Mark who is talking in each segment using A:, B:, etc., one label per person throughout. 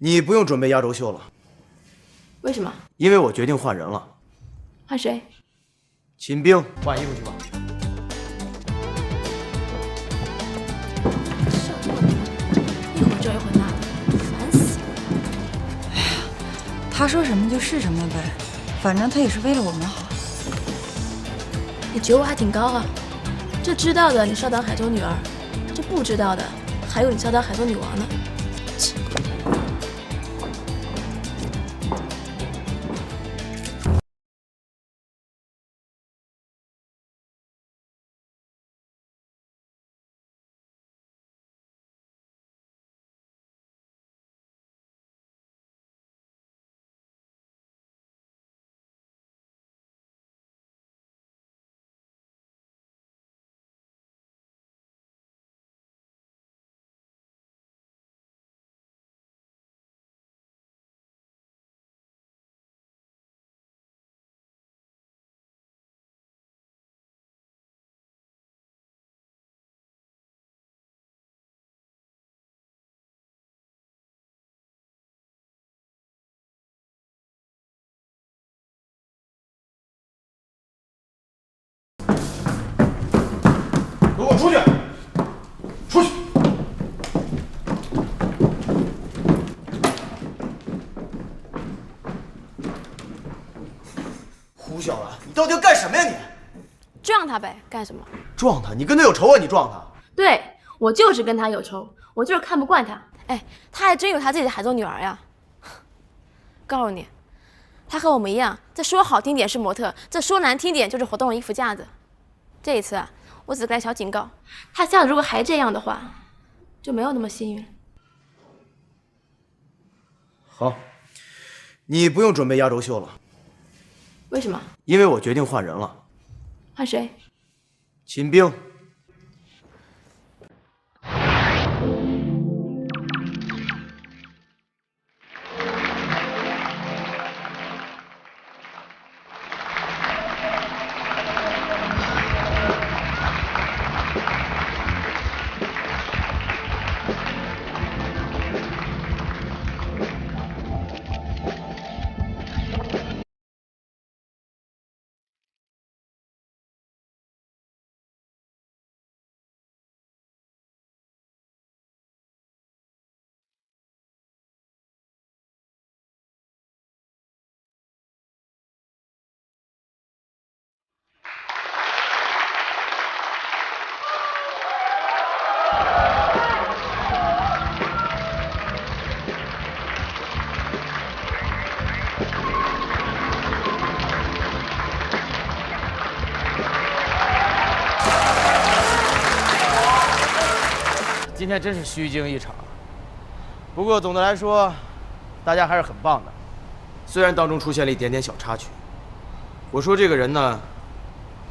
A: 你不用准备压轴秀了。
B: 为什么？
A: 因为我决定换人了。
B: 换谁？
A: 秦冰，换衣服去吧。
B: 少给我一会儿这一会儿那的，烦死了。
C: 哎呀，他说什么就是什么呗，反正他也是为了我们好。
B: 你觉悟还挺高啊！这知道的你少当海州女儿，这不知道的还有你少当海州女王呢。
A: 给我出去！出去！胡小兰，你到底要干什么呀你？
B: 撞他呗，干什么？
A: 撞他？你跟他有仇啊？你撞他？
B: 对我就是跟他有仇，我就是看不惯他。哎，他还真有他自己的海州女儿呀！告诉你，他和我们一样，这说好听点是模特，这说难听点就是活动的衣服架子。这一次啊，我只给他小警告，他下次如果还这样的话，就没有那么幸运。
A: 好，你不用准备压轴秀了。
B: 为什么？
A: 因为我决定换人了。
B: 换谁？
A: 秦冰。 今天真是虚惊一场，不过总的来说，大家还是很棒的。虽然当中出现了一点点小插曲，我说这个人呢，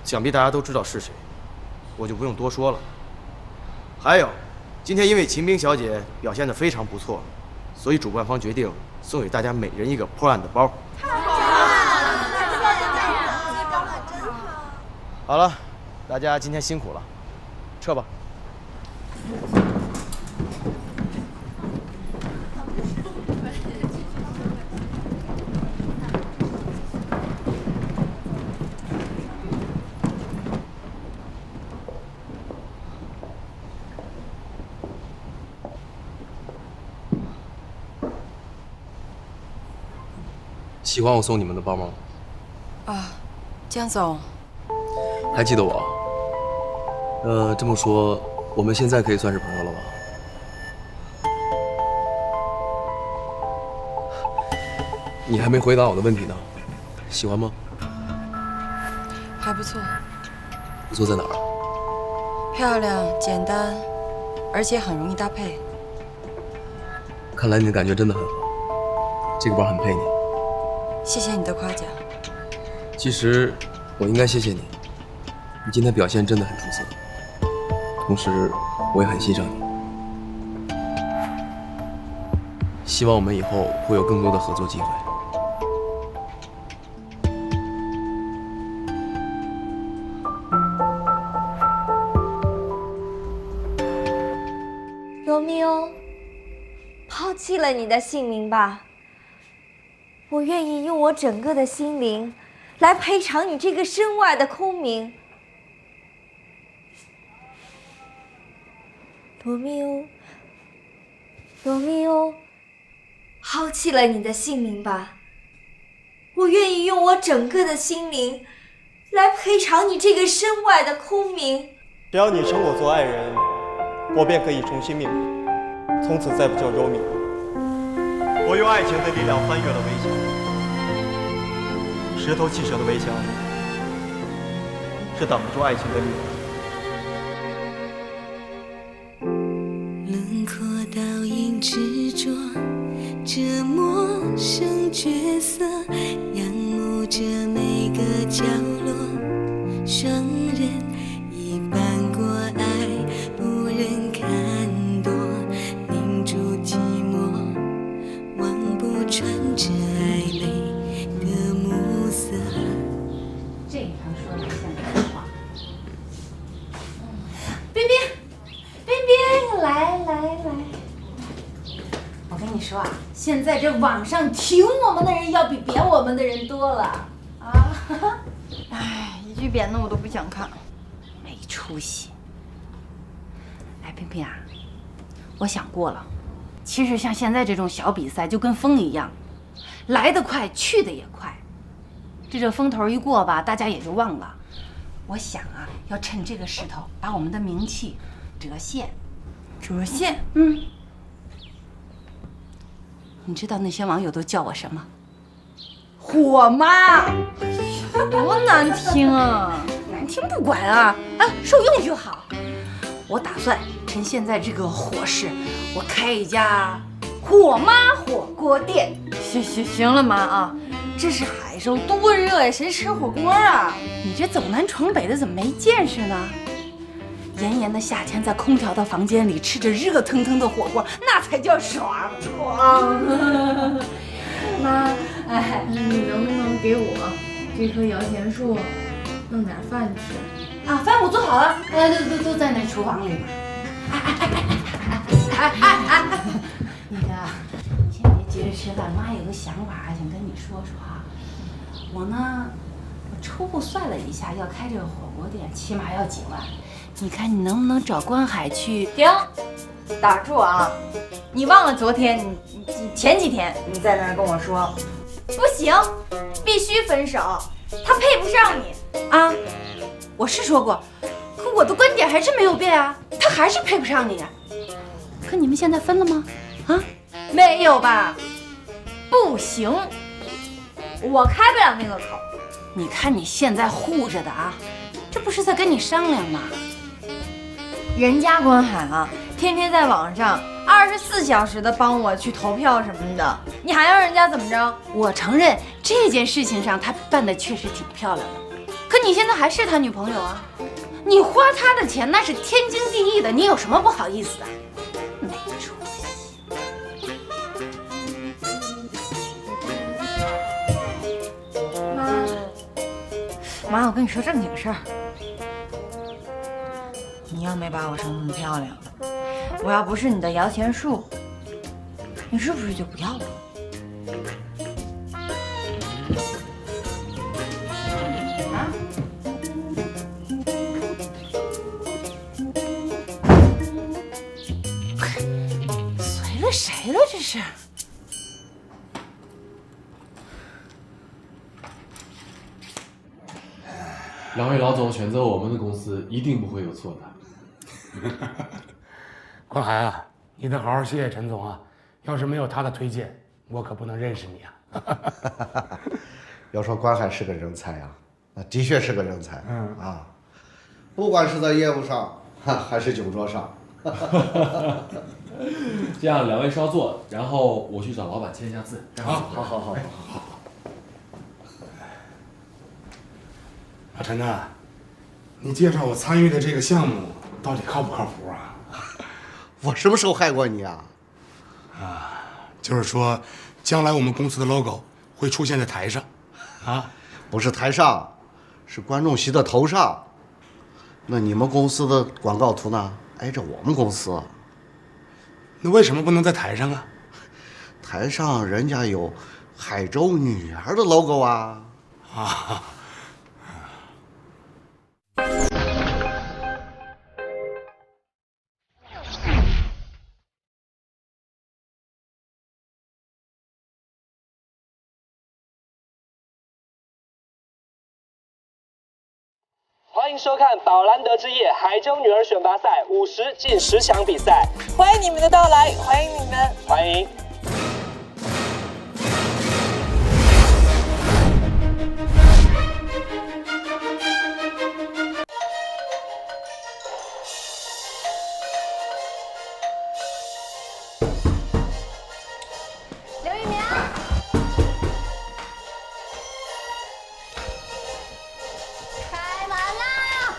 A: 想必大家都知道是谁，我就不用多说了。还有，今天因为秦冰小姐表现得非常不错，所以主办方决定送给大家每人一个破案的包。好了，大家今天辛苦了，撤吧。
D: 喜欢我送你们的包吗？
C: 啊，江总，
D: 还记得我？这么说，我们现在可以算是朋友了吧？你还没回答我的问题呢，喜欢吗？
C: 还不错，
D: 不错在哪儿？
C: 漂亮、简单，而且很容易搭配。
D: 看来你的感觉真的很好，这个包很配你。
C: 谢谢你的夸奖。
D: 其实我应该谢谢你，你今天表现真的很出色，同时我也很欣赏你。希望我们以后会有更多的合作机会。
E: 罗密欧，抛弃了你的姓名吧。我愿意用我整个的心灵来赔偿你这个身外的空名。罗密欧，罗密欧，抛弃了你的姓名吧。我愿意用我整个的心灵来赔偿你这个身外的空名。
F: 只要你称我做爱人，我便可以重新命名，从此再不叫 Romy。我用爱情的力量翻越了围墙，石头砌成的围墙是挡不住爱情的力量。
G: 轮廓倒影执着，这陌生角色，仰慕着每个角落，双人一般过爱，不忍看多，凝住寂寞，望不穿这暧昧的暮色。
H: 这一场说的像真话。
E: 冰冰，冰冰，来来来。
H: 我跟你说啊，现在这网上挺我们的人要比贬我们的人多了啊！
C: 哎，一句贬的我都不想看。
H: 没出息。哎，萍萍啊，我想过了，其实像现在这种小比赛就跟风一样，来得快，去得也快。这风头一过吧，大家也就忘了。我想啊，要趁这个势头，把我们的名气折现。
C: 折现？
H: 嗯。你知道那些网友都叫我什么？火妈，
C: 多难听啊！
H: 难听不管啊，受用就好。我打算趁现在这个火势，我开一家火妈火锅店。
C: 行了妈啊，这是海州多热呀，谁吃火锅啊？
H: 你这走南闯北的怎么没见识呢？炎炎的夏天，在空调的房间里吃着热腾腾的火锅，那才叫爽！
B: 妈，哎，你能不能给我这棵摇钱树弄点饭吃？
H: 啊，饭我做好了，都在那厨房里呢。那个，你先别急着吃饭，妈有个想法想跟你说说啊。我呢，我初步算了一下，要开这个火锅店，起码要几万。你看你能不能找关海去？
C: 停，打住啊！你忘了昨天前几天你在那儿跟我说，不行，必须分手，他配不上你
H: 啊！我是说过，可我的观点还是没有变啊，他还是配不上你。可你们现在分了吗？啊？
C: 没有吧？不行，我开不了那个口。
H: 你看你现在护着的啊，这不是在跟你商量吗？
C: 人家关海啊，天天在网上24小时的帮我去投票什么的，你还让人家怎么着？
H: 我承认这件事情上他办的确实挺漂亮的，可你现在还是他女朋友啊，你花他的钱那是天经地义的，你有什么不好意思的？没出息。
C: 妈，我跟你说正经事儿。你要没把我生那么漂亮，我要不是你的摇钱树，你是不是就不要我？
H: 啊？随了谁了这是？
I: 两位老总选择我们的公司，一定不会有错的。
J: 关海啊，你得好好谢谢陈总啊！要是没有他的推荐，我可不能认识你啊！
K: 要说关海是个人才啊，那的确是个人才。不管是在业务上，还是酒桌上。
I: 这样，两位稍坐，然后我去找老板签一下字。
J: 好。老陈呐，你介绍我参与的这个项目到底靠不靠谱啊？
K: 我什么时候害过你啊？
J: 就是说，将来我们公司的 logo 会出现在台上，啊，
K: 不是台上，是观众席的头上。那你们公司的广告图呢，挨着我们公司。
J: 那为什么不能在台上啊？
K: 台上人家有海州女儿的 logo 啊！
J: 啊，
L: 欢迎收看宝兰德之夜海州女儿选拔赛50进10强比赛，欢迎你们的到来，欢迎你们，欢迎。
B: 刘一鸣，开门啦！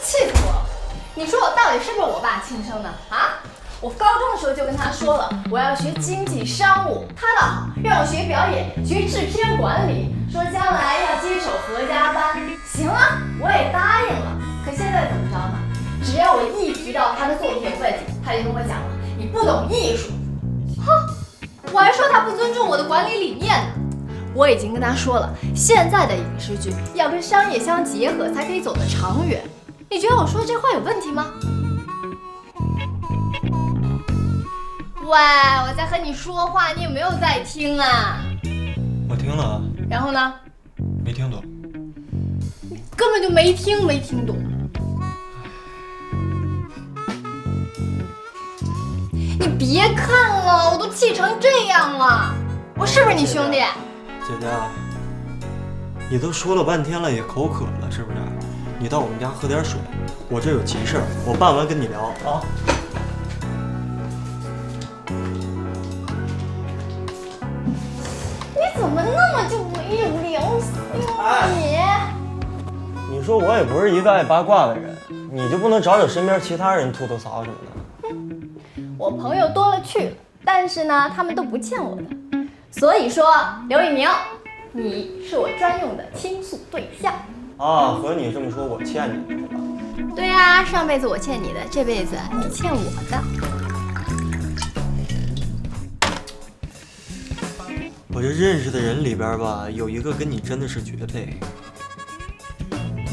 B: 气死我了！你说我到底是不是我爸亲生的啊？我高中的时候就跟他说了，我要学经济商务，他倒好，让我学表演，学制片管理，说将来要接手合家班。行啊，我也答应了。可现在怎么着呢？只要我一提到他的作品有问题，他就跟我讲了，你不懂艺术。哼，我还说他不尊重我的管理理念呢。我已经跟他说了，现在的影视剧要跟商业相结合，才可以走得长远。你觉得我说这话有问题吗？喂，我在和你说话，你有没有在听啊？
F: 我听了啊。
B: 然后呢？
F: 没听懂。
B: 根本就没听懂。你别看了，我都气成这样了，我是不是你兄弟？
F: 姐姐，你都说了半天了，也口渴了是不是？你到我们家喝点水，我这有急事儿，我办完跟你聊啊。
B: 你怎么那么就没有良心啊你？
F: 你说我也不是一个爱八卦的人，你就不能找找身边其他人吐吐槽什么的？
B: 我朋友多了去了，但是呢，他们都不欠我的。所以说，刘一鸣，你是我专用的倾诉对象。
F: 啊，和你这么说，我欠你的是吧？
B: 对啊，上辈子我欠你的，这辈子你欠我的。
F: 我这认识的人里边吧，有一个跟你真的是绝配。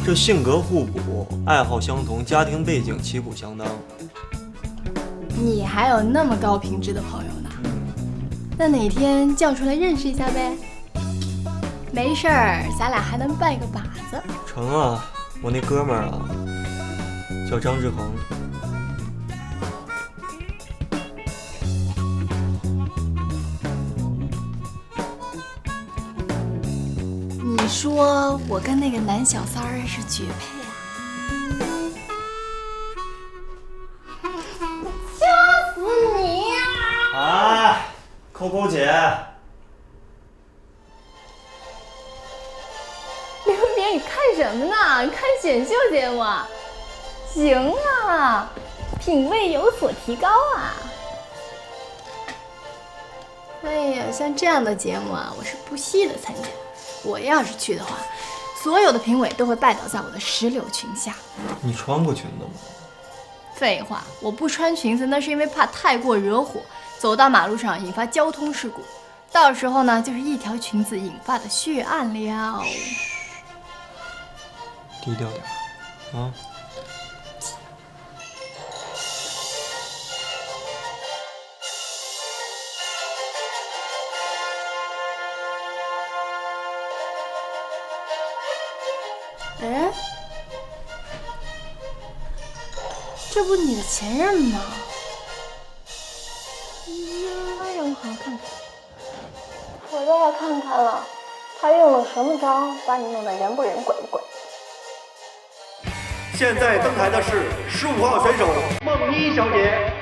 F: 这性格互补，爱好相同，家庭背景旗鼓相当。
B: 你还有那么高品质的朋友呢？那哪天叫出来认识一下呗？没事儿，咱俩还能拜个把子。
F: 成啊，我那哥们儿啊，叫张志恒。
B: 你说我跟那个男小三儿是绝配啊？吓死你呀！
F: 哎，扣扣姐。
B: 刘一鸣，你看什么呢？你看选秀节目啊？行啊，品味有所提高啊。哎呀，像这样的节目啊，我是不惜的参加。我要是去的话，所有的评委都会拜倒在我的石榴裙下。
F: 你穿过裙子吗？
B: 废话，我不穿裙子那是因为怕太过惹火，走到马路上引发交通事故，到时候呢就是一条裙子引发的血案了。
F: 低调点啊。
B: 哎，这不你的前任吗？呀，让我好好看看。我都要看看了，他用了什么招把你弄得人不人鬼不鬼？
F: 现在登台的是15号选手梦一小姐。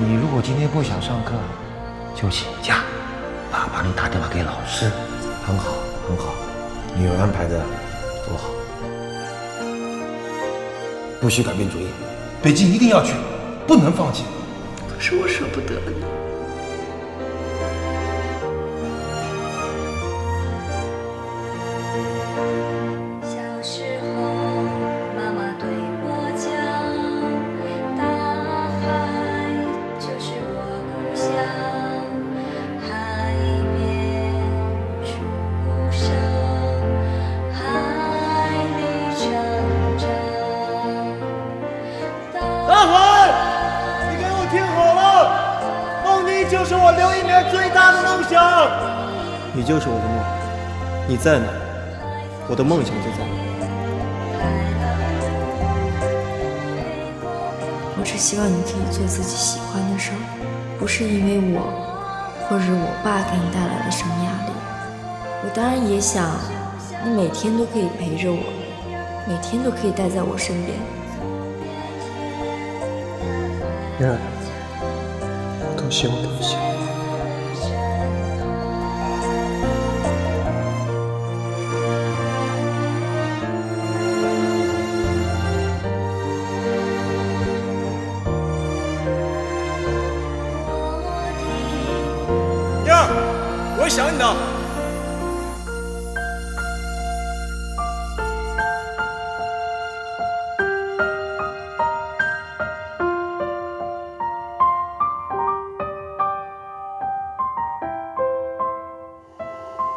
M: 你如果今天不想上课，就请假。爸帮你打电话给老师。
K: 很好，很好，你有安排的多好。
M: 不许改变主意，北京一定要去，不能放弃。
E: 可是我舍不得你。小时候，妈妈对我讲，大海就是我故乡，海边出生，海里成长。
A: 大海，你给我听好了，梦妮就是我刘一鸣最大的梦想。
F: 你就是我的梦，你在哪，我的梦想就在哪。
E: 我只希望你可以做自己喜欢的事儿，不是因为我或者我爸给你带来了什么压力。我当然也想你每天都可以陪着我，每天都可以待在我身边。
F: 嫣然，我多希望这些。
A: 燕儿，我会想你的。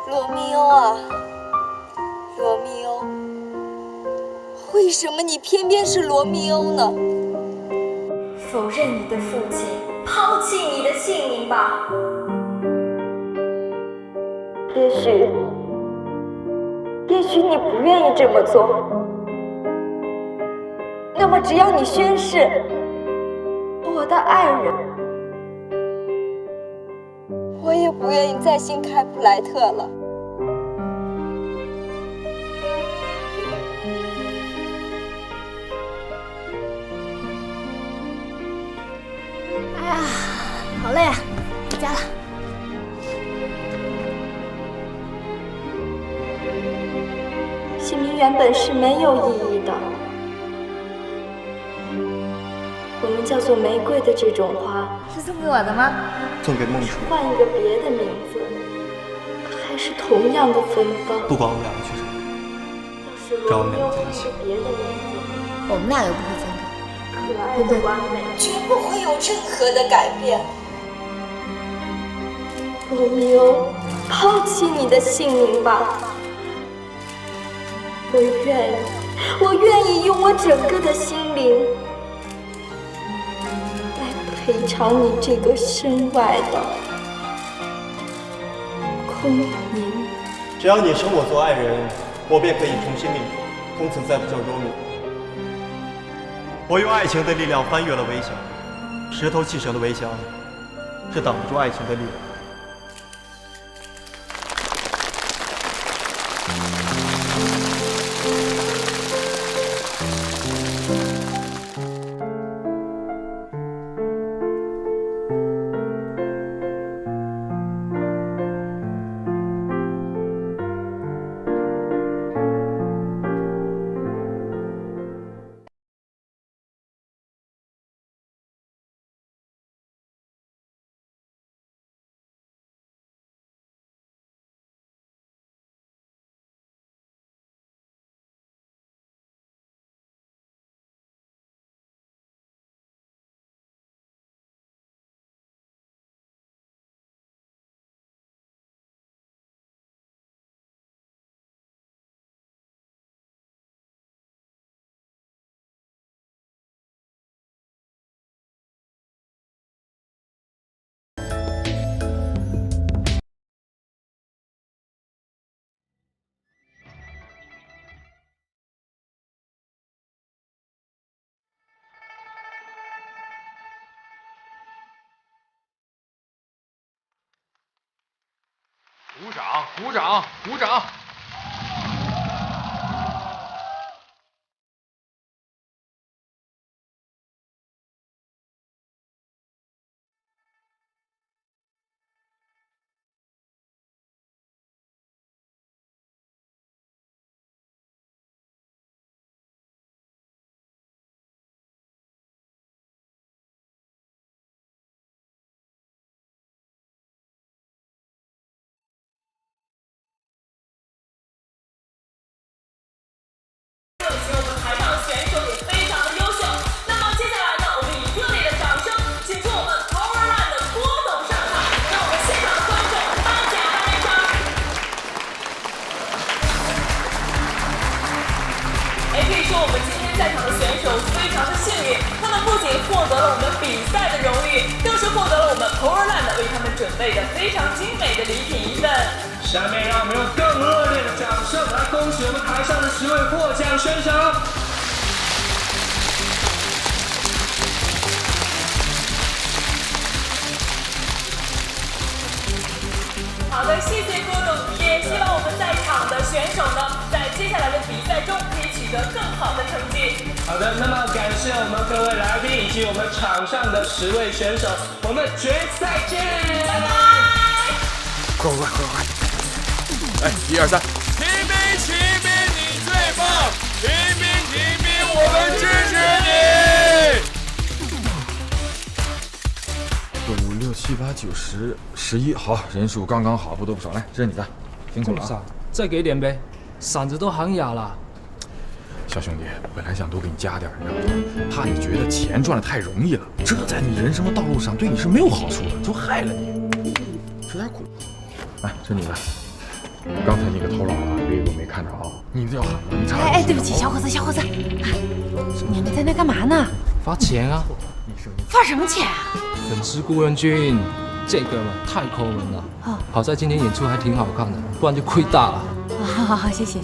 E: 罗密欧啊，罗密欧，为什么你偏偏是罗密欧呢？否认你的父亲，抛弃你的姓名吧。也许你不愿意这么做。那么只要你宣誓，我的爱人，我也不愿意再信开普莱特了。
B: 哎呀，好累啊，回家了。
E: 姓名原本是没有意义的，我们叫做玫瑰的这种花，
C: 是送给我的吗？
F: 送给梦楚。
E: 换一个别的名字，还是同样的芬芳。
F: 不管我们两个去什么，让我们两个在一起。
E: 别的名字，
C: 我们俩又不会分开。
E: 可爱的完美，绝不会有任何的改变。罗密欧，抛弃你的姓名吧。我愿意用我整个的心灵来赔偿你这个身外的空名。
F: 只要你生我做爱人，我便可以重新命名，从此再不叫罗密欧。我用爱情的力量翻越了围墙，石头砌成的围墙是挡不住爱情的力量。
I: 鼓掌，鼓掌，鼓掌！
N: 赛场的选手非常的幸运，他们不仅获得了我们比赛的荣誉，更是获得了我们 Powerland 为他们准备的非常精美的礼品一份。下面让我们用更热烈的掌声来恭喜我们台上的10位获奖选手。好的，谢谢郭总，也希望我们在场的选手呢，在接下来的比赛中可以取得更好的成绩。好的，那么感谢我们各位来宾以及我们场上的10位选手，我们决赛见，拜拜。
O: 快！来，1、2、3，秦兵，秦兵，你最棒！秦兵，秦兵，我们支持你！5、6、7、8、9、10、11，好，人数刚刚好，不多不少。来，这是你的，辛苦了啊！
P: 再给点呗，嗓子都喊哑了。
O: 小兄弟，本来想多给你加点，你知道吗？怕你觉得钱赚得太容易了，这在你人生的道路上对你是没有好处的，就害了你。吃点苦。来，这是你的。刚才那个偷懒了，别以为我没看着啊！你这要喊了，你差点。
H: 哎，对不起，小伙子，你们在那干嘛呢？
P: 发钱啊！
H: 发什么钱啊？
P: 粉丝顾问券，这个嘛太抠门了。
H: 哦，
P: 好在今天演出还挺好看的，不然就亏大了。
H: 好，谢谢。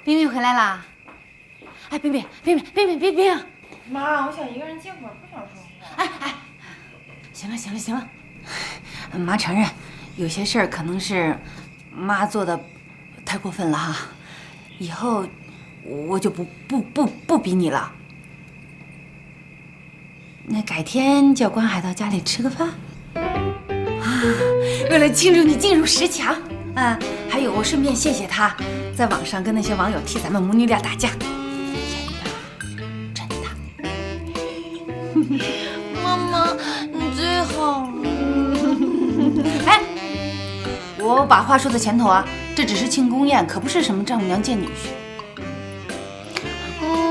H: 冰冰回来啦！哎，冰冰，
C: 妈，我想一个人静会儿，不想说话。
H: 哎，行了，妈承认，有些事儿可能是妈做的太过分了哈，以后我就不逼你了。那改天叫关海到家里吃个饭，为了庆祝你进入10强啊！还有，我顺便谢谢他，在网上跟那些网友替咱们母女俩打架。真的。
C: 妈妈，你最好了。
H: 哎，我把话说在前头啊，这只是庆功宴，可不是什么丈母娘见女婿。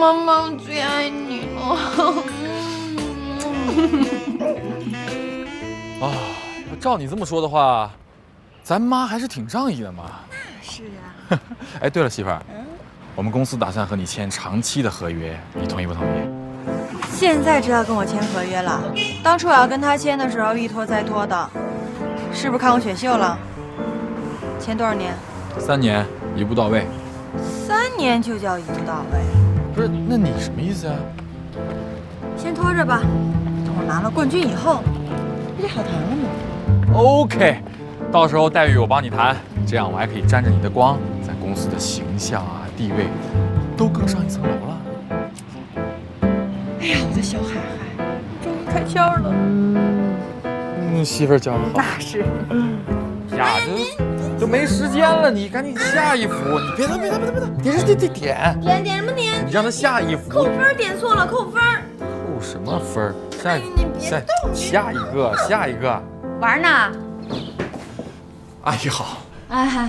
C: 妈妈，我最爱你了。
O: 啊，要照你这么说的话，咱妈还是挺仗义的嘛。
C: 是啊。
O: 哎，对了，媳妇儿，我们公司打算和你签长期的合约，你同意不同意？
C: 现在知道跟我签合约了，当初我要跟他签的时候一拖再拖的，是不是看我选秀了？签多少年
O: 3年，一步到位。
C: 3年就叫一步到位？
O: 不是，那你什么意思啊？
C: 先拖着吧，等我拿了冠军以后，不就好谈了吗
O: ？OK， 到时候待遇我帮你谈，这样我还可以沾着你的光，在公司的形象啊、地位都更上一层楼了。
C: 哎呀，我的小海海，终于开窍了。
O: 媳妇儿教的好。
C: 那是。
O: 呀，就没时间了，你赶紧下一幅。你别动，点什么点？你让他下一幅。
C: 扣分点错了，扣分。
O: 扣什么分？下一个。
H: 玩呢？
O: 阿姨好。
H: 哎，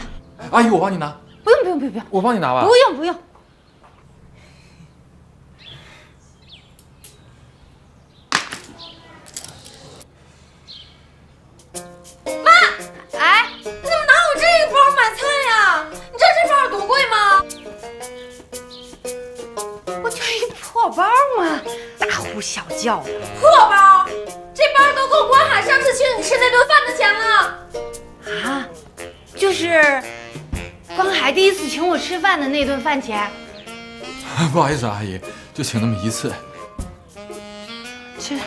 O: 阿姨，我帮你拿。
H: 不用，
O: 我帮你拿吧。
H: 不用。
C: 妈，哎，你怎么拿我这个包买菜呀？你知道这包有多贵吗？
H: 我就一破包嘛，大呼小叫。
C: 破包？这包都够关海上次请你吃那顿饭的钱了。
H: 啊，就是关海第一次请我吃饭的那顿饭钱。
O: 不好意思，阿姨，就请那么一次。
H: 吃。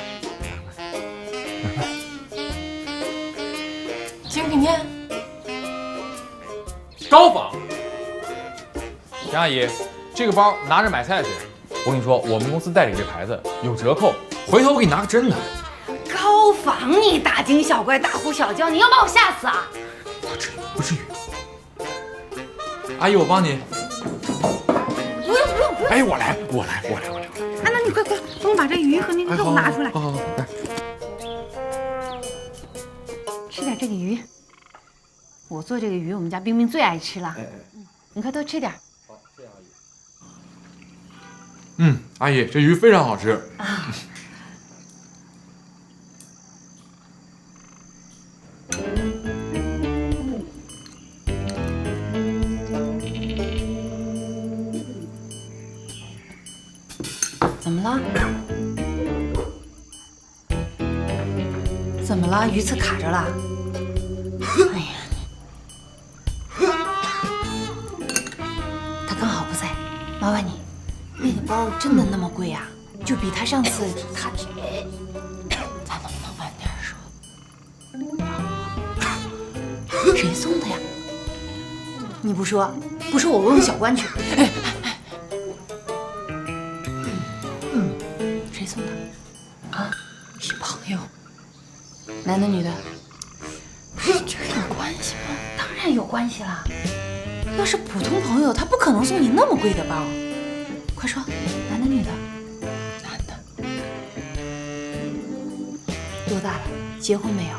C: 请品鉴。
O: 高仿。杨阿姨，这个包拿着买菜去。我跟你说，我们公司代理这牌子有折扣，回头我给你拿个真的。
H: 高仿你大惊小怪、大呼小叫，你要把我吓死啊！
O: 不至于。阿姨，我帮你。
H: 不用。
O: 哎，我来。
H: 哎，那你快，帮我把这鱼和那个肉拿出来。
O: 好，来。
H: 吃点这个鱼。我做这个鱼，我们家冰冰最爱吃了。你快多吃点。
O: 好，谢谢阿姨。阿姨，这鱼非常好吃。
H: 啊。怎么了？怎么了？鱼刺卡着了？哎呀，他刚好不在，麻烦你，那个包真的那么贵呀？就比他上次他这，咱能不能晚点说？谁送的呀？你不说，不说我问问小关去。谁送的？啊，是朋友。男的女的？不是这有关系吗？当然有关系啦。要是普通朋友，他不可能送你那么贵的包。快说，男的女的？男的。多大了？结婚没有？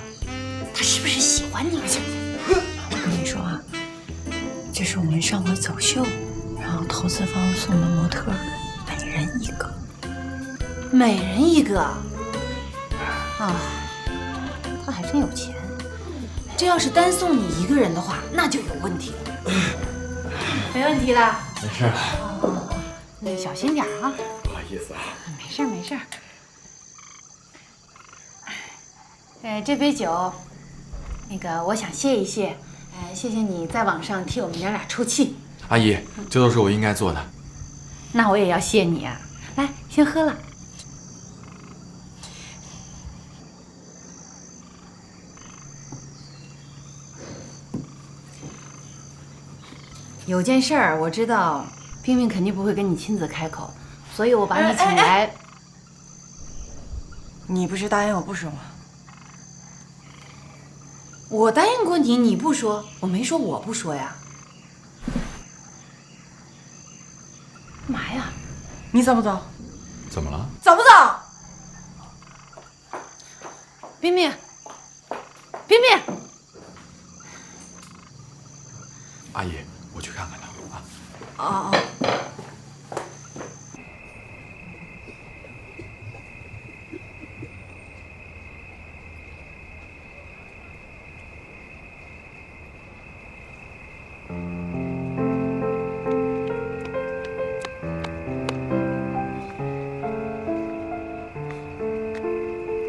H: 他是不是喜欢你？我跟你说啊，这是我们上回走秀，然后投资方送的模特，每人一个。每人一个？啊。他还真有钱，这要是单送你一个人的话，那就有问题了。没问题的，
O: 没事。
H: 那小心点啊。
O: 不好意思啊。
H: 没事没事。这杯酒，那个我想谢一谢，谢谢你在网上替我们娘俩出气。
O: 阿姨，这都是我应该做的。
H: 那我也要谢你啊！来，先喝了。有件事儿我知道，冰冰肯定不会跟你亲自开口，所以我把你请来。
C: 你不是答应我不说吗？
H: 我答应过你，你不说，我没说我不说呀。干嘛呀？
C: 你走不走？
O: 怎么了？
C: 走不走？
H: 冰冰，冰冰，
O: 阿姨，我去看看他啊。
C: 哦。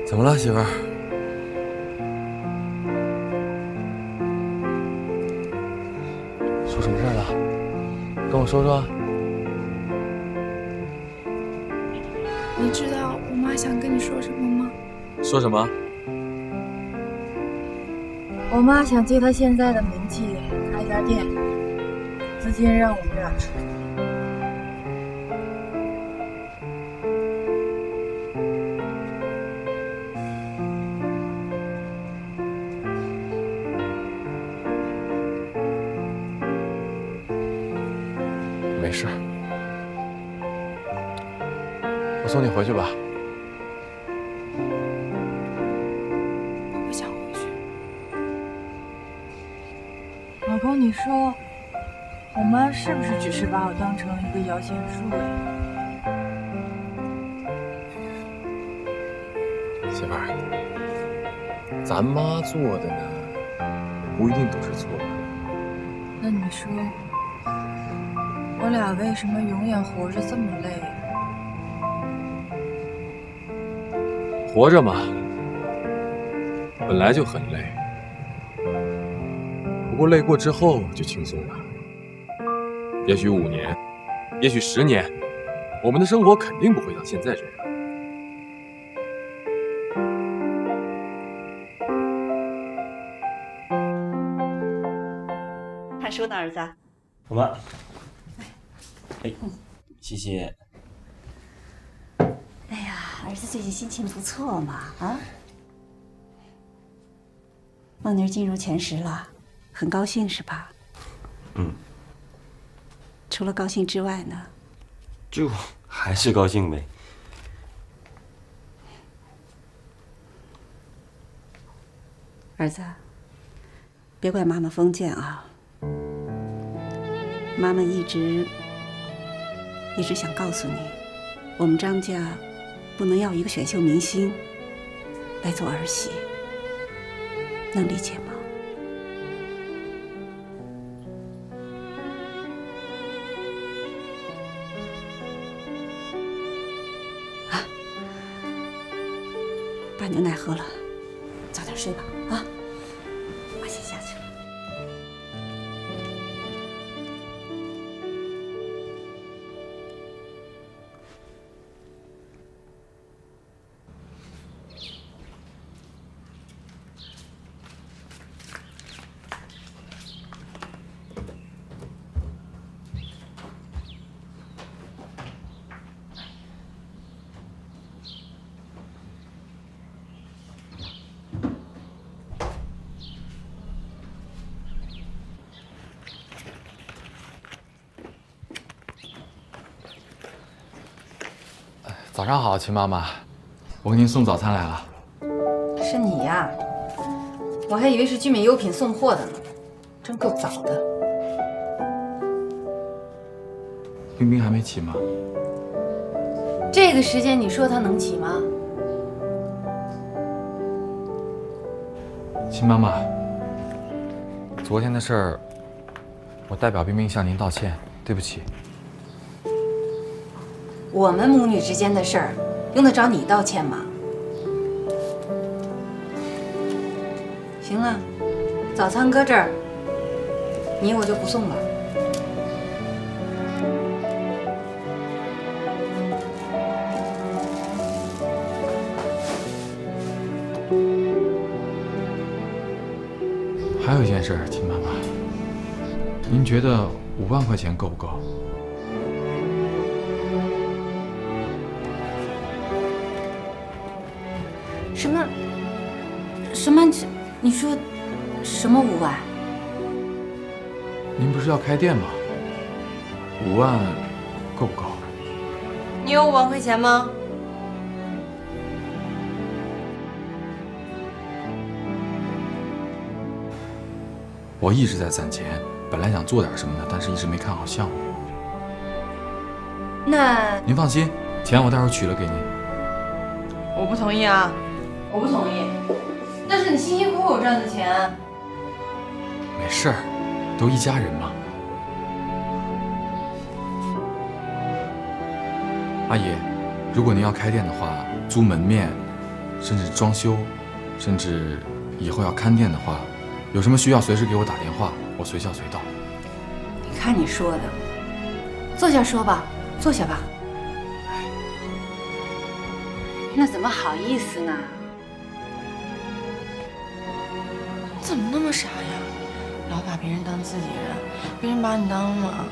D: 怎么了，媳妇儿？出什么事儿了？跟我说说。
Q: 你知道我妈想跟你说什么吗？
D: 说什么？
C: 我妈想借她现在的名气开家店，资金让我们俩出。
D: 没事，我送你回去吧。
Q: 我不想回去。
C: 老公，你说我妈是不是只是把我当成一个摇钱树呀？
D: 媳妇儿，咱妈做的呢，不一定都是错的。
C: 那你说，我俩为什么永远活着这么累啊？
D: 活着嘛，本来就很累，不过累过之后就轻松了。也许5年，也许10年，我们的生活肯定不会像现在这样。
R: 看书呢，儿子。
F: 我妈。哎，谢谢。
R: 哎呀，儿子最近心情不错嘛，啊？梦妮进入前10了，很高兴是吧？
F: 嗯。
R: 除了高兴之外呢？
F: 就还是高兴呗。
R: 儿子，别怪妈妈封建啊。妈妈一直想告诉你，我们张家不能要一个选秀明星来做儿媳，能理解吗？啊，把牛奶喝了，早点睡吧啊！妈先下去了。
O: 早上好，秦妈妈，我给您送早餐来了。
H: 是你呀？我还以为是聚美优品送货的呢，真够早的。
O: 冰冰还没起吗？
H: 这个时间你说她能起吗？
O: 秦妈妈，昨天的事儿，我代表冰冰向您道歉，对不起。
H: 我们母女之间的事儿，用得着你道歉吗？行了，早餐搁这儿，你我就不送了。
O: 还有一件事，秦妈妈，您觉得5万块钱够不够？
H: 什么？你说什么5万？
O: 您不是要开店吗？5万够不够？
C: 你有5万块钱吗？
O: 我一直在攒钱，本来想做点什么的，但是一直没看好项目。
C: 那
O: 您放心，钱我待会儿取了给您。
C: 我不同意啊！我不同意。那是你辛辛苦苦赚的钱。
O: 没事儿，都一家人嘛。阿姨，如果您要开店的话，租门面，甚至装修，甚至以后要看店的话，有什么需要随时给我打电话，我随叫随到。
H: 你看你说的，坐下说吧，坐下吧。那怎么好意思呢？
C: 怎么那么傻呀？老把别人当自己人，别人把你当吗？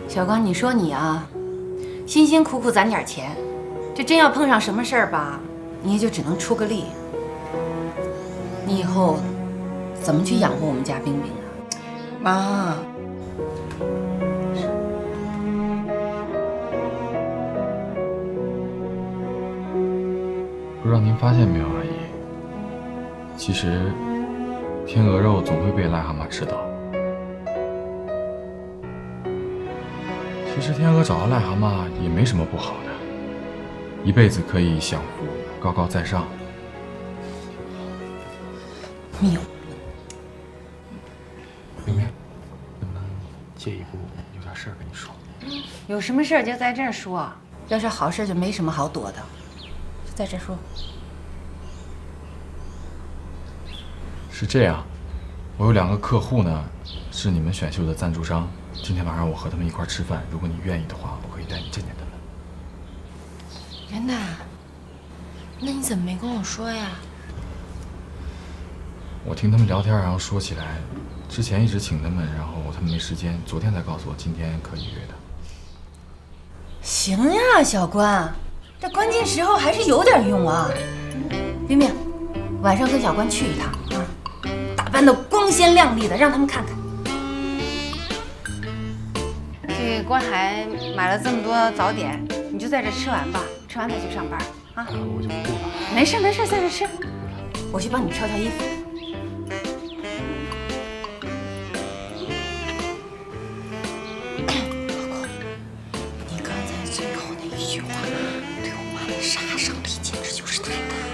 H: 小光，你说你啊，辛辛苦苦攒点钱，这真要碰上什么事儿吧，你也就只能出个力。你以后怎么去养活我们家冰冰啊？
C: 妈，
O: 不知道您发现没有，阿姨，其实天鹅肉总会被癞蛤蟆吃到。其实天鹅找到癞蛤蟆也没什么不好的，一辈子可以享福，高高在上。
H: 谬论。
O: 冰冰，能不能借一步？有点事儿跟你说。
H: 有什么事儿就在这儿说，要是好事就没什么好躲的，就在这儿说。
O: 是这样，我有2个客户呢，是你们选秀的赞助商。今天晚上我和他们一块儿吃饭，如果你愿意的话，我可以带你见见他们。
C: 元旦，那你怎么没跟我说呀？
O: 我听他们聊天，然后说起来，之前一直请他们，然后他们没时间，昨天才告诉我今天可以约的。
H: 行呀，小关，这关键时候还是有点用啊。冰冰，晚上跟小关去一趟啊，打扮得光鲜亮丽的，让他们看看。这关海买了这么多早点，你就在这吃完吧，吃完再去上班啊。
O: 我就不顾了。
H: 没事没事，在这吃。我去帮你挑挑衣服。你刚才最后那一句话，对我妈的杀伤力简直就是太大了。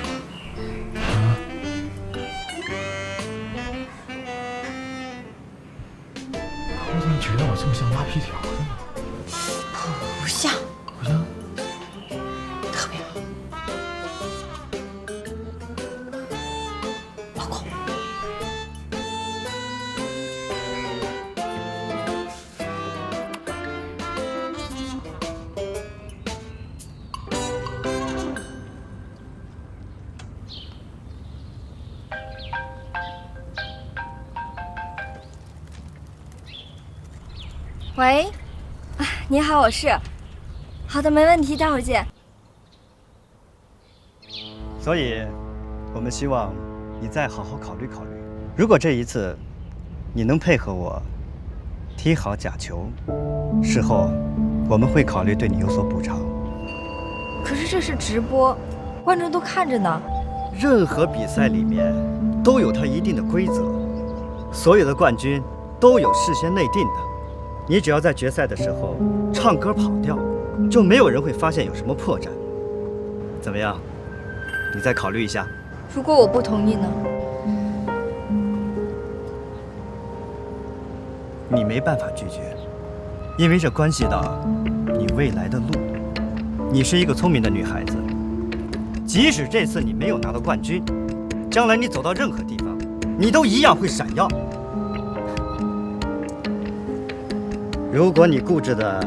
O: 我怎么觉得我这么像拉皮条的呢？
H: 不像，
O: 不像。
H: 特别好。老公，
E: 喂，你好，我是。好的，没问题，待会儿见。
F: 所以，我们希望你再好好考虑考虑。如果这一次你能配合我踢好假球，事后我们会考虑对你有所补偿。
E: 可是这是直播，观众都看着呢。
F: 任何比赛里面都有它一定的规则，所有的冠军都有事先内定的。你只要在决赛的时候唱歌跑调，就没有人会发现有什么破绽。怎么样？你再考虑一下。
E: 如果我不同意呢？
F: 你没办法拒绝，因为这关系到你未来的路。你是一个聪明的女孩子，即使这次你没有拿到冠军，将来你走到任何地方，你都一样会闪耀。如果你固执的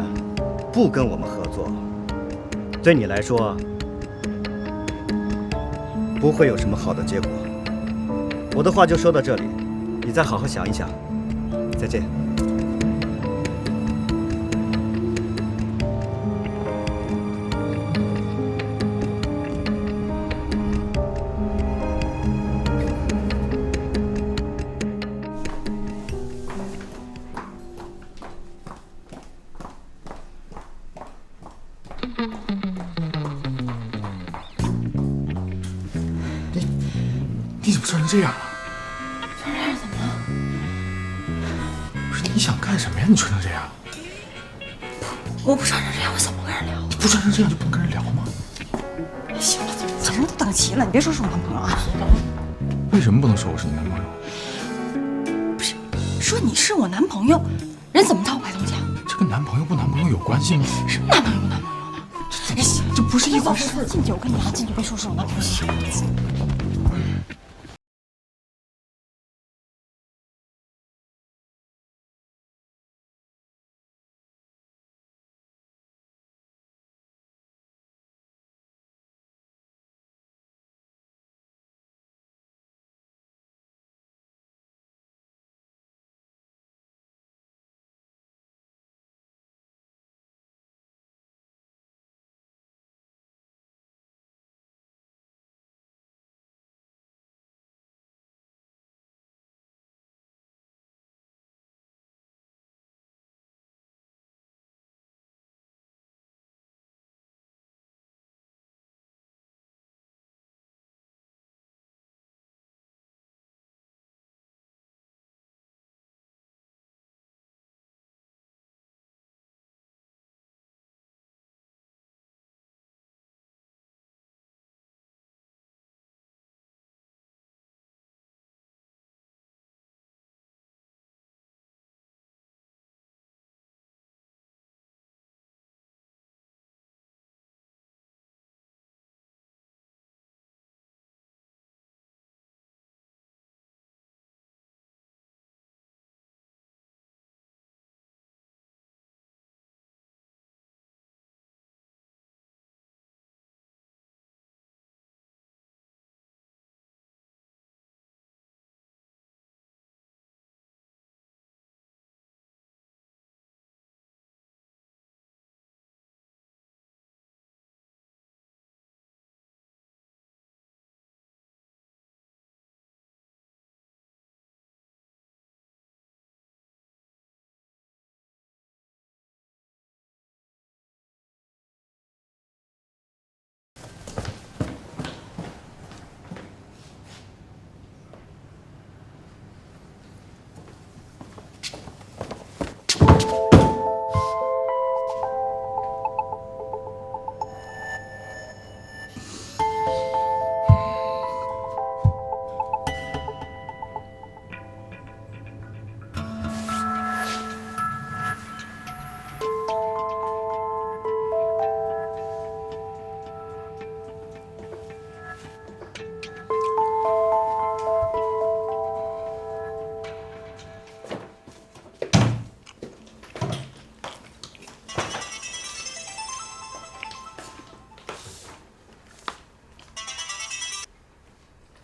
F: 不跟我们合作，对你来说不会有什么好的结果。我的话就说到这里，你再好好想一想。再见。
O: 你怎么穿成这样了？
B: 穿这样怎么了？
O: 不是你想干什么呀？你穿成这样，
B: 我不穿成这样，我怎么跟人聊？
O: 你不穿成这样就不能跟人聊吗？
H: 行了，怎么都等齐了，你别说是我男朋友啊。
O: 为什么不能说我是你男朋友？
H: 不是，说你是我男朋友，人怎么当我白东家？
O: 这跟男朋友不男朋友有关系吗？
H: 什么男朋友不男朋友的？
O: 这不是一回事。
H: 进去，我跟你讲，进去别说是我男朋友。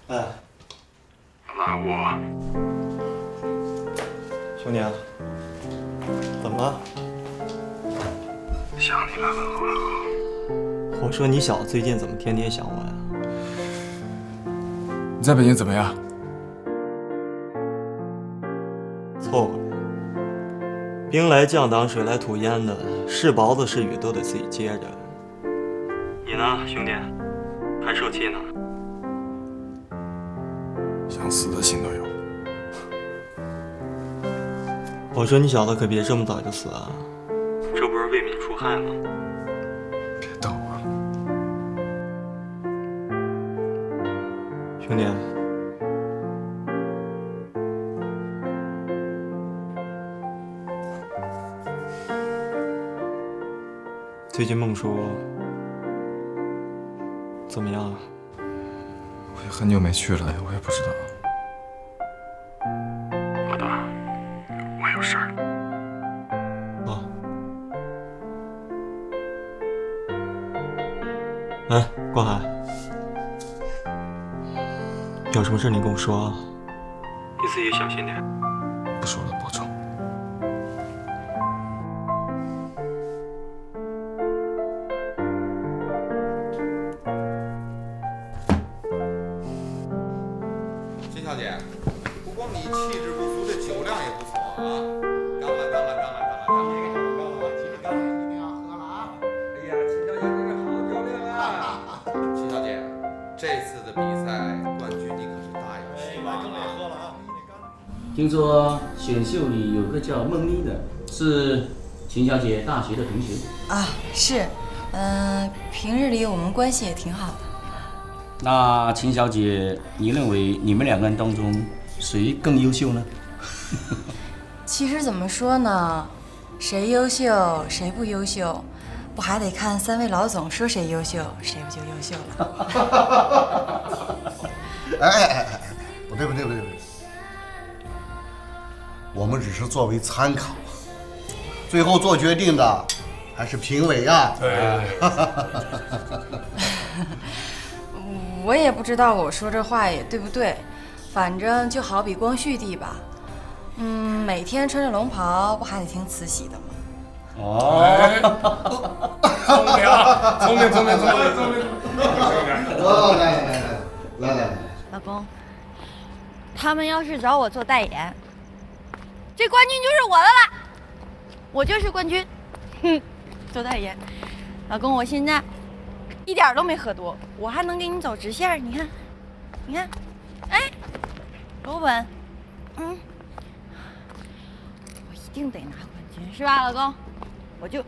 F: 哎，
S: 老吴，
F: 兄弟，怎么了？
S: 想你了，文华。
F: 我说你小子最近怎么天天想我呀？
O: 你在北京怎么样？
F: 凑合。兵来将挡，水来土掩的，是雹子是雨都得自己接着。你呢，兄弟？还受气呢？
O: 想死的心都有。
F: 我说你小子可别这么早就死啊！这不是为民除害吗？
O: 别逗我。
F: 兄弟，最近孟叔怎么样啊？
O: 我也很久没去了，我也不知道。
S: 老大，我有事儿。
F: 啊。哎，光海，有什么事你跟我说啊。你自己小心点。
O: 不说了，保重。
K: 秦小姐，不光你气质不俗，这酒量也不错啊！干了，干了，干了，干了，干了！其实干了一定要喝了啊！哎呀，秦小姐真是好酒量啊！秦小姐，这次的比赛冠军你可是大有希望啊！喝了啊！
M: 听说选秀里有个叫孟妮的，是秦小姐大学的同学
C: 啊，是，平日里我们关系也挺好的。
M: 那秦小姐，你认为你们两个人当中谁更优秀呢？
C: 其实怎么说呢，谁优秀谁不优秀，不还得看三位老总说谁优秀，谁不就优秀了？
K: 哎，不对，我们只是作为参考，最后做决定的还是评委啊。对。
C: 我也不知道我说这话也对不对，反正就好比光绪帝吧，每天穿着龙袍，不还得听慈禧的吗？
J: 哦，聪明啊，聪明！
K: 来，
C: 老公，他们要是找我做代言，这冠军就是我的了，我就是冠军。做代言，老公，我现在一点都没喝多，我还能给你走直线，你看，哎，多稳，我一定得拿冠军，是吧，老公？我就。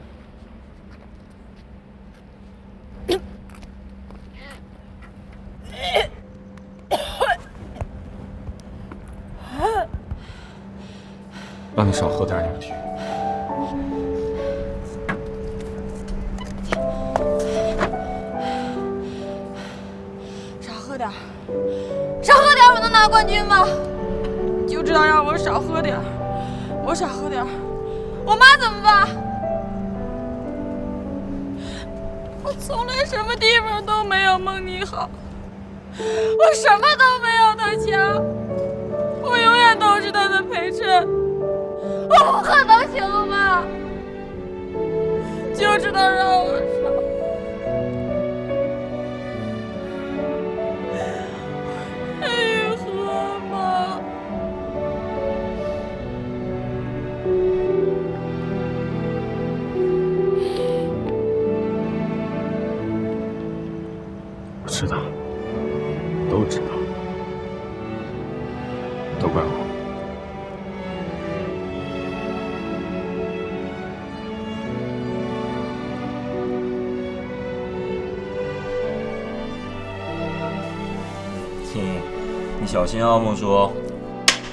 O: 让你少喝点，你不听。
C: 少喝点，我能拿冠军吗？就知道让我少喝点，我少喝点，我妈怎么办？我从来什么地方都没有孟妮好，我什么都没有她强，我永远都是她的陪衬，我不可能行吗？就知道让我少。
O: 知道，都知道，都怪我。
T: 亲，你小心啊，孟叔。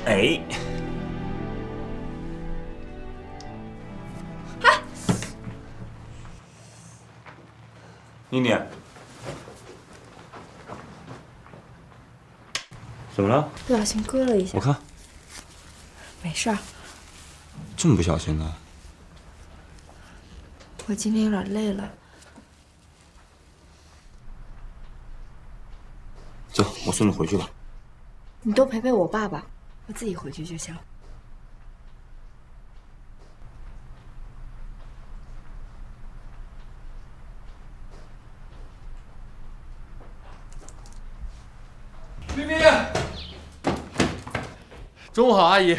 T: 哎，妮妮。怎么了？
Q: 不小心割了一下。
T: 我看，
Q: 没事儿。
T: 这么不小心呢？
Q: 我今天有点累了。
T: 走，我送你回去吧。
E: 你多陪陪我爸爸，我自己回去就行了。
I: 冰冰，中午好，阿姨。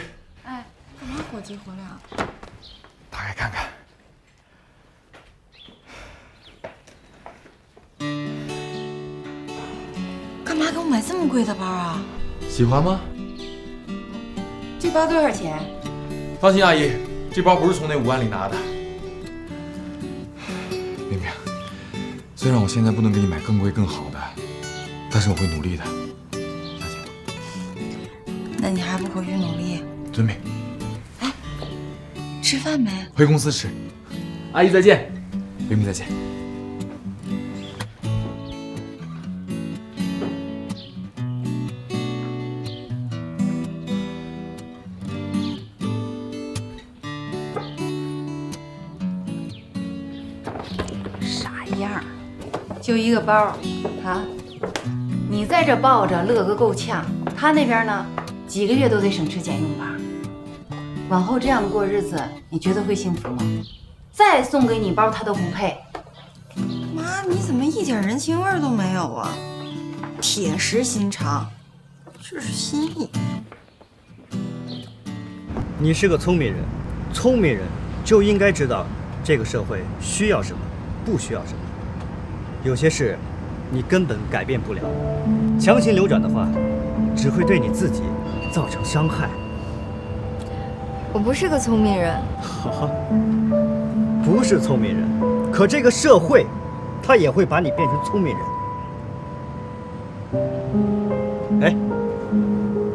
C: 哎，干嘛火急火燎？
O: 打开看看。
C: 干嘛给我买这么贵的包啊？
I: 喜欢吗？
C: 这包多少钱？
I: 放心，阿姨，这包不是从那5万里拿的。
O: 冰冰，虽然我现在不能给你买更贵更好的，但是我会努力的。
C: 那你还不回去努力？
O: 遵命。
C: 吃饭没？
O: 回公司吃。
I: 阿姨再见。
O: 冰冰再见。
H: 傻样儿，就一个包啊！你在这抱着乐个够呛，他那边呢，几个月都得省吃俭用吧。往后这样的过日子，你觉得会幸福吗？再送给你包，他都不配。
C: 妈，你怎么一点人情味都没有啊？铁石心肠，这是心意。
F: 你是个聪明人，聪明人就应该知道这个社会需要什么，不需要什么。有些事你根本改变不了，强行流转的话，只会对你自己造成伤害。
E: 我不是个聪明人。
F: 好，不是聪明人，可这个社会，它也会把你变成聪明人。哎，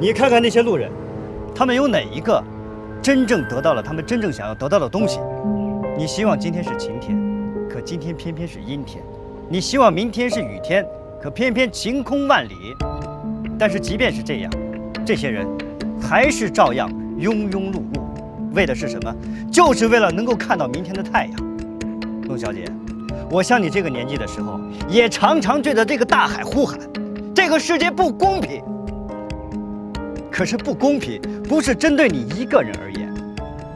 F: 你看看那些路人，他们有哪一个真正得到了他们真正想要得到的东西？你希望今天是晴天，可今天偏偏是阴天；你希望明天是雨天，可偏偏晴空万里。但是即便是这样，这些人还是照样庸庸碌碌，为的是什么？就是为了能够看到明天的太阳。陆小姐，我像你这个年纪的时候，也常常对着这个大海呼喊，这个世界不公平。可是不公平不是针对你一个人而言，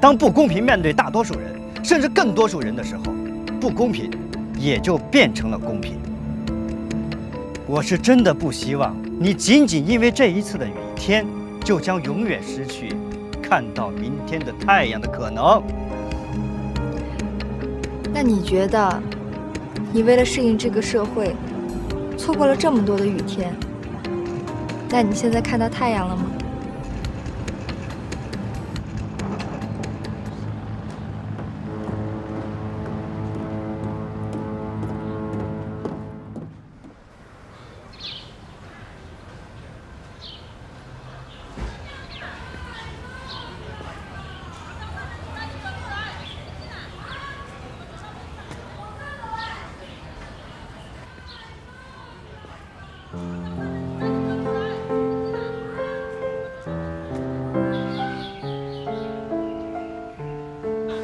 F: 当不公平面对大多数人，甚至更多数人的时候，不公平也就变成了公平。我是真的不希望你仅仅因为这一次的雨天，就将永远失去看到明天的太阳的可能。
E: 那你觉得，你为了适应这个社会，错过了这么多的雨天，那你现在看到太阳了吗？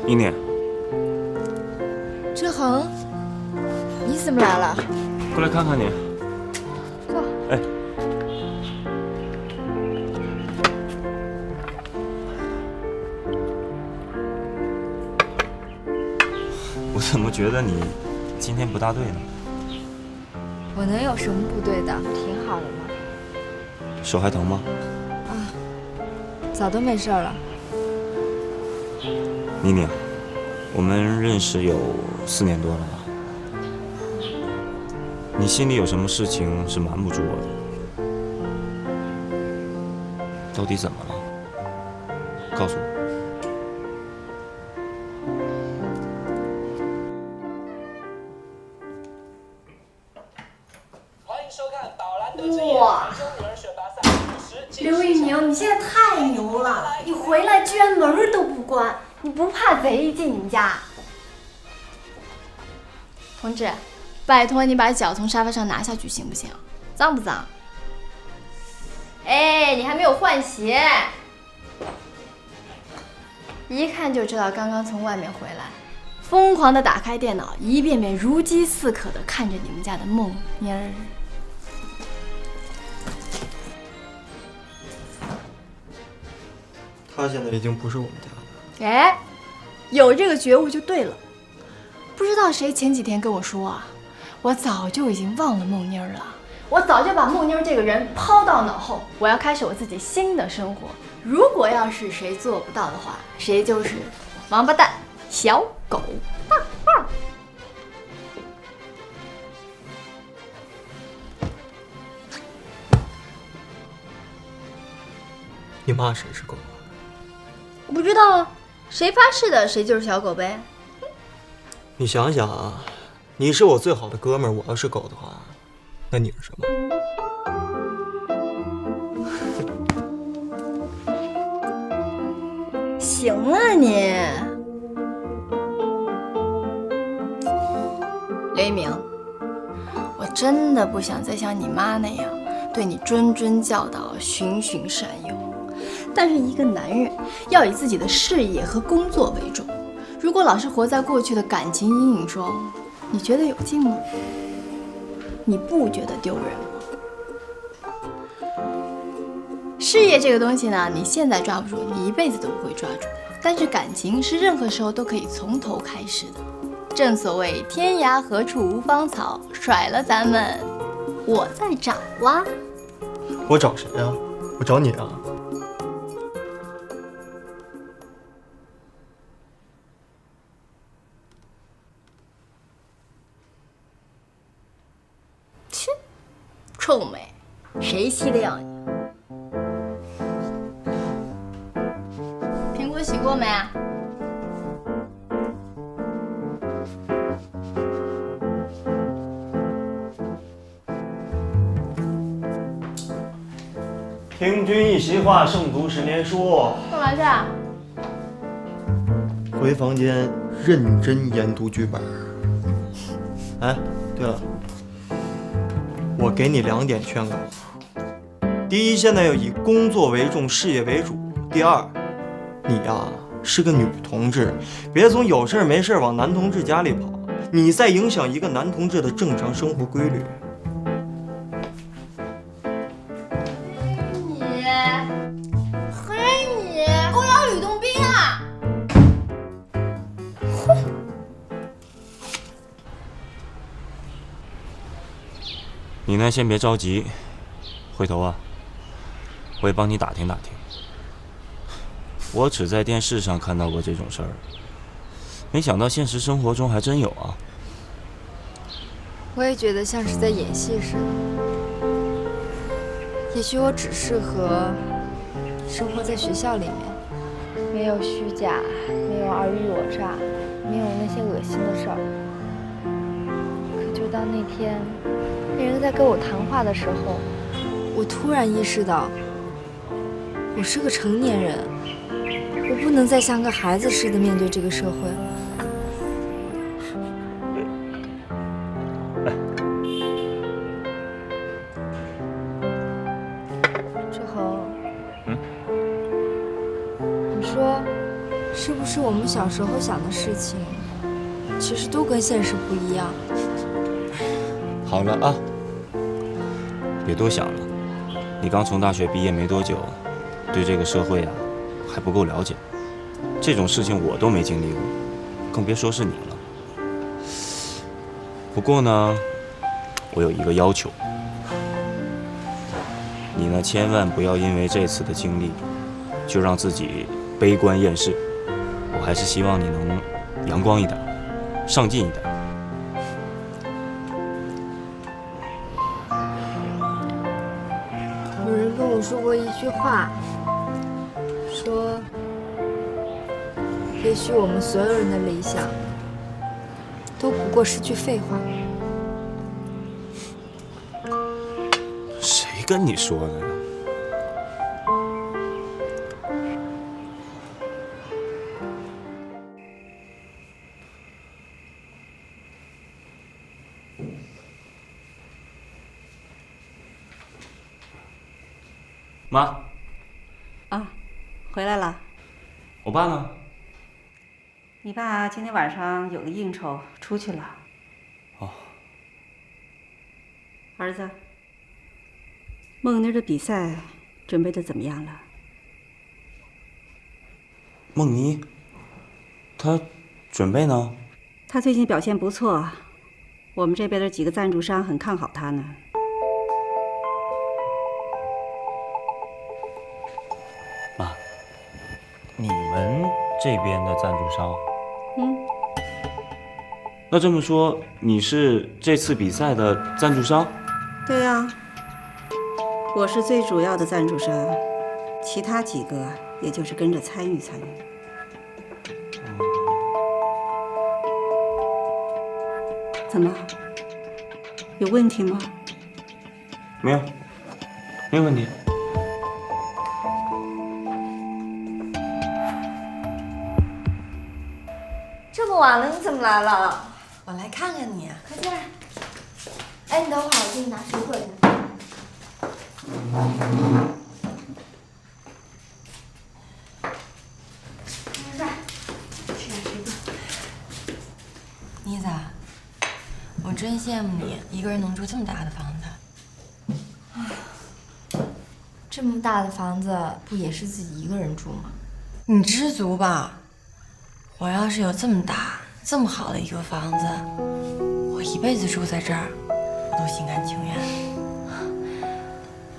T: 英念，
E: 志恒，你怎么来了？
T: 过来看看你。
E: 坐。
T: 哎，我怎么觉得你今天不大对呢？
E: 我能有什么不对的？挺好的嘛。
T: 手还疼吗？
E: 啊，早都没事了。
T: 妮妮，我们认识有4年多了吧？你心里有什么事情是瞒不住我的？到底怎么了？告诉我。
U: 哇！刘宇宁，你现在太牛了！你回来居然门儿都不关，你不怕贼进你们家？
B: 同志，拜托你把脚从沙发上拿下去行不行？脏不脏？哎，你还没有换鞋，一看就知道刚刚从外面回来，疯狂的打开电脑，一遍遍如饥似渴的看着你们家的梦妮儿。
F: 他现在已经不是我们家的。
U: 哎，有这个觉悟就对了。不知道谁前几天跟我说啊，我早就已经忘了孟妮儿了，我早就把孟妮儿这个人抛到脑后，我要开始我自己新的生活。如果要是谁做不到的话，谁就是王八蛋、小狗。
F: 你骂谁是狗啊？
U: 我不知道啊，谁发誓的谁就是小狗呗。
F: 你想想啊，你是我最好的哥们儿，我要是狗的话，那你是什么？
U: 行啊你，刘一鸣，我真的不想再像你妈那样对你谆谆教导、循循善诱。但是一个男人要以自己的事业和工作为重，如果老是活在过去的感情阴影中，你觉得有劲吗？你不觉得丢人吗？事业这个东西呢，你现在抓不住，你一辈子都不会抓住。但是感情是任何时候都可以从头开始的。正所谓天涯何处无芳草，甩了咱们，我在找啊。
F: 我找谁啊？我找你啊。
U: 切，臭美，谁稀得要你？苹果洗过没啊？
F: 听君一席话，胜读10年书。
U: 干嘛去啊？
F: 回房间认真研读剧本。哎，对了，我给你2点劝告：第一，现在要以工作为重，事业为主；第二，你呀是个女同志，别总有事没事往男同志家里跑，你在影响一个男同志的正常生活规律。
U: 你狗咬吕洞宾啊！
T: 你呢，先别着急，回头啊，我也帮你打听打听。我只在电视上看到过这种事儿，没想到现实生活中还真有啊。
E: 我也觉得像是在演戏似的。也许我只适合生活在学校里面，没有虚假，没有尔虞我诈，没有那些恶心的事儿。可就当那天，那人在跟我谈话的时候，我突然意识到，我是个成年人，我不能再像个孩子似的面对这个社会了。志恒，你说，是不是我们小时候想的事情，其实都跟现实不一样？
T: 好了啊，别多想了。你刚从大学毕业没多久，对这个社会啊还不够了解，这种事情我都没经历过，更别说是你了。不过呢，我有一个要求，你呢千万不要因为这次的经历，就让自己悲观厌世。我还是希望你能阳光一点，上进一点。
E: 有人跟我说过一句话，说，也许我们所有人的理想，都不过是句废话。
T: 谁跟你说的呀？妈，
R: 啊，回来了。
T: 我爸呢？
R: 你爸今天晚上有个应酬，出去了。
T: 哦。
R: 儿子，孟妮的比赛准备的怎么样了？
T: 梦妮，她准备呢？
R: 她最近表现不错，我们这边的几个赞助商很看好她呢。
T: 妈，你们这边的赞助商？那这么说，你是这次比赛的赞助商？
R: 对呀，我是最主要的赞助商，其他几个也就是跟着参与参与。怎么？有问题吗？
T: 没有，没有问题。
E: 这么晚了，你怎么来了？
U: 我来看看你啊。
E: 快进来。哎，你等会儿，我给你拿水果去。来，吃点水果。
U: 妮子，我真羡慕你，一个人能住这么大的房子。
E: 这么大的房子，不也是自己一个人住吗？
U: 你知足吧。我要是有这么大、这么好的一个房子，我一辈子住在这儿，我都心甘情愿。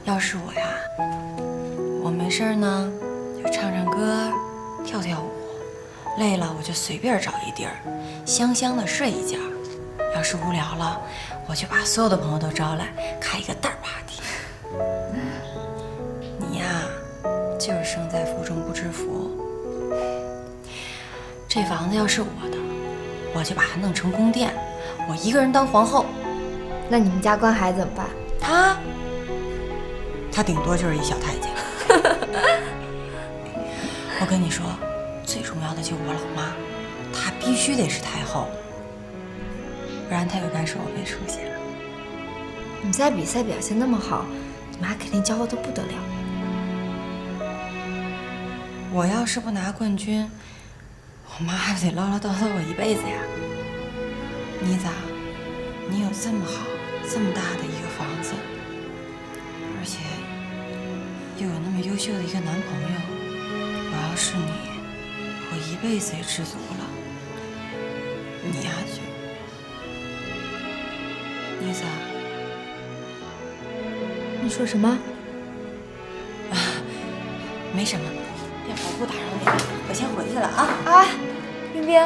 U: 要是我呀，我没事呢，就唱唱歌，跳跳舞，累了我就随便找一地儿，香香的睡一觉。要是无聊了，我就把所有的朋友都招来，开一个大 party。你呀，就是生在福中不知福。这房子要是我的，我就把它弄成宫殿，我一个人当皇后。
E: 那你们家关海怎么办？
U: 他顶多就是一小太监。我跟你说，最重要的就是我老妈，她必须得是太后，不然她又该说我没出息了。
E: 你在比赛表现那么好，你妈肯定骄傲得不得了。
U: 我要是不拿冠军，我妈还不得唠唠叨叨我一辈子呀。妮子，你有这么好、这么大的一个房子，而且又有那么优秀的一个男朋友，我要是你，我一辈子也知足了。你呀，就妮子，
E: 你说什么？
U: 没什么，要不不打扰你了，我先回去了啊。
E: 啊，冰冰，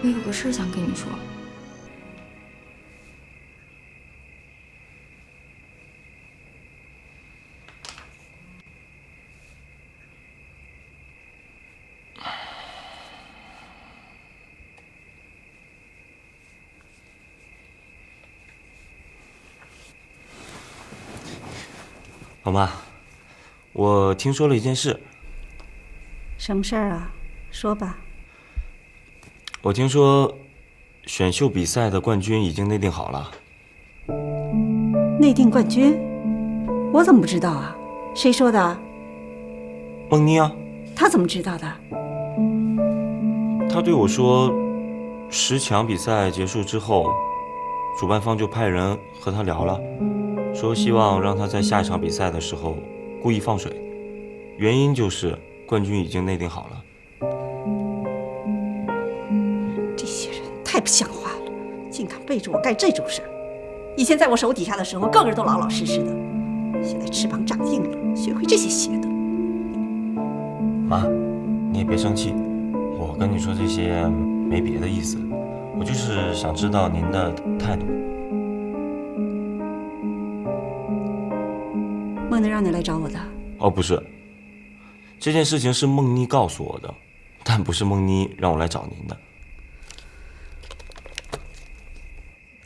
E: 我有个事想跟你说。
T: 老妈，我听说了一件事。
R: 什么事儿啊？说吧。
T: 我听说选秀比赛的冠军已经内定好了。
R: 内定冠军？我怎么不知道啊？谁说的？
T: 梦妮啊。
R: 她怎么知道的？
T: 她对我说，10强比赛结束之后，主办方就派人和她聊了，说希望让她在下一场比赛的时候故意放水，原因就是冠军已经内定好了。
R: 这些人太不像话了，竟敢背着我干这种事儿！以前在我手底下的时候，个个都老老实实的，现在翅膀长硬了，学会这些邪的。
T: 妈，你也别生气，我跟你说这些没别的意思，我就是想知道您的态度。
R: 孟能让你来找我的？
T: 哦，不是，这件事情是梦妮告诉我的，但不是梦妮让我来找您的。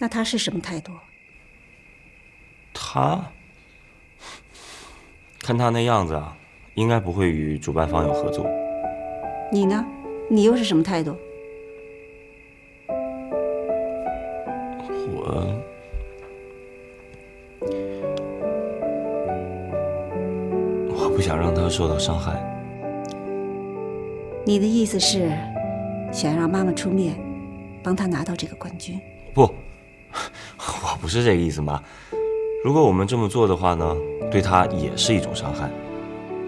R: 那他是什么态度？
T: 他看他那样子啊，应该不会与主办方有合作。
R: 你呢？你又是什么态度？
T: 我不想让他受到伤害。
R: 你的意思是，想让妈妈出面，帮他拿到这个冠军？
T: 不，我不是这个意思，妈。如果我们这么做的话呢，对他也是一种伤害。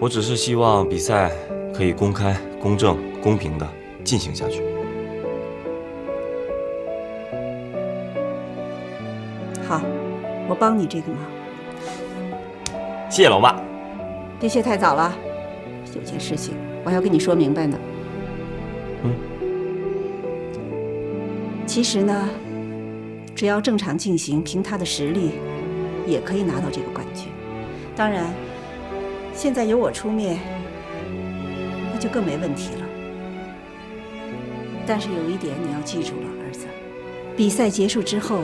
T: 我只是希望比赛可以公开、公正、公平地进行下去。
R: 好，我帮你这个忙。
T: 谢谢老妈。
R: 别谢太早了，有件事情我还要跟你说明白呢。其实呢，只要正常进行，凭他的实力，也可以拿到这个冠军。当然，现在由我出面，那就更没问题了。但是有一点你要记住了，儿子，比赛结束之后，